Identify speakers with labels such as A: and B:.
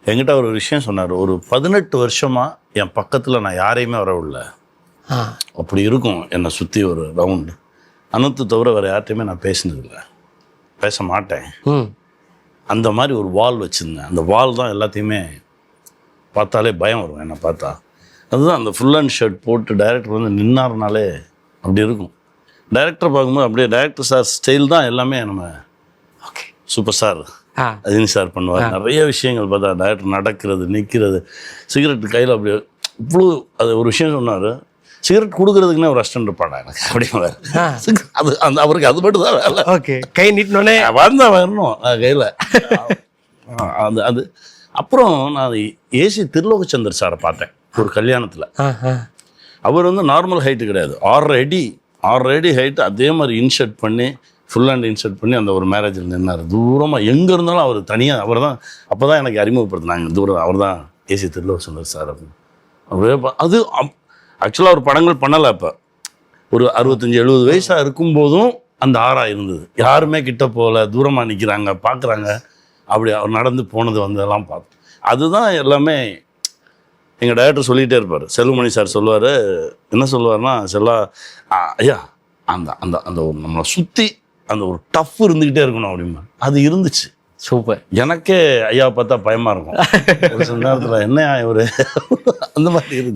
A: என்கிட்ட ஒரு விஷயம் சொன்னார். ஒரு 18 வருஷமாக என் பக்கத்தில் நான் யாரையுமே வரவில்லை. அப்படி இருக்கும் என்னை சுற்றி ஒரு ரவுண்டு. அனுத்து தவிர வேறு யார்கிட்டையுமே நான் பேசினதில்லை, பேச மாட்டேன். அந்த மாதிரி ஒரு வால் வச்சுருந்தேன். அந்த வால் தான் எல்லாத்தையுமே பார்த்தாலே பயம் வரும் என்னை பார்த்தா. அதுதான் அந்த ஃபுல் அண்ட் ஷர்ட் போட்டு டைரக்டர் வந்து நின்னார்னாலே அப்படி இருக்கும். டைரக்டரை பார்க்கும்போது அப்படியே டைரக்டர் சார் ஸ்டைல் தான் எல்லாமே. நம்ம okay super star Rajini sir பண்ணுவார். நிறைய விஷயங்கள் பார்த்தா டைரக்டர் நடக்கிறது, நிற்கிறது, சிகரெட் கையில் அப்படியே இவ்வளோ. அது ஒரு விஷயம் சொன்னார், சிகரெட் கொடுக்குறதுக்குன்னே ஒரு அசிஸ்டன்ட் இருப்பாடா எனக்கு அப்படிங்குவார். அது அந்த அவருக்கு அது மட்டும் தான் வேலை.
B: ஓகே, கை நீட்டினோடனே
A: வந்தால் வரணும் கையில். அது அப்புறம் நான் ஏசி திருலோகச்சந்தர் சாரை பார்த்தேன் ஒரு கல்யாணத்தில். அவர் வந்து நார்மல் ஹைட்டு கிடையாது, 6 அடி ஹைட்டு. அதே மாதிரி இன்ஷர்ட் பண்ணி ஃபுல் ஹேண்ட் இன்ஷர்ட் பண்ணி அந்த ஒரு மேரேஜில் நின்னார். தூரமாக எங்கே இருந்தாலும் அவர் தனியாக. அவர் தான் அப்போ தான் எனக்கு அறிமுகப்படுத்தினாங்க தூரம். அவர் தான் ஏசி திருலோகச்சந்தர் சார் அப்படின்னு. அப்படியே அது ஆக்சுவலாக அவர் படங்கள் பண்ணலை. அப்போ ஒரு 65-70 வயசாக இருக்கும்போதும் அந்த ஆறாக இருந்தது. யாருமே கிட்ட போகல, தூரமாக நிற்கிறாங்க, பார்க்குறாங்க. அப்படி அவர் நடந்து போனது வந்ததெல்லாம் பார்த்தோம். அதுதான் எல்லாமே. எங்கள் டைரக்டர் சொல்லிகிட்டே இருப்பார், செல்வமணி சார் சொல்லுவார். என்ன சொல்லுவார்னா, ஐயா அந்த அந்த அந்த ஒரு நம்மளை சுற்றி அந்த ஒரு டஃப் இருந்துக்கிட்டே இருக்கணும் அப்படிமா. அது இருந்துச்சு.
B: சூப்பர்.
A: எனக்கே ஐயா பார்த்தா பயமாக இருக்கும் ஒரு சில நேரத்தில். என்ன ஒரு அந்த மாதிரி இருந்துச்சு.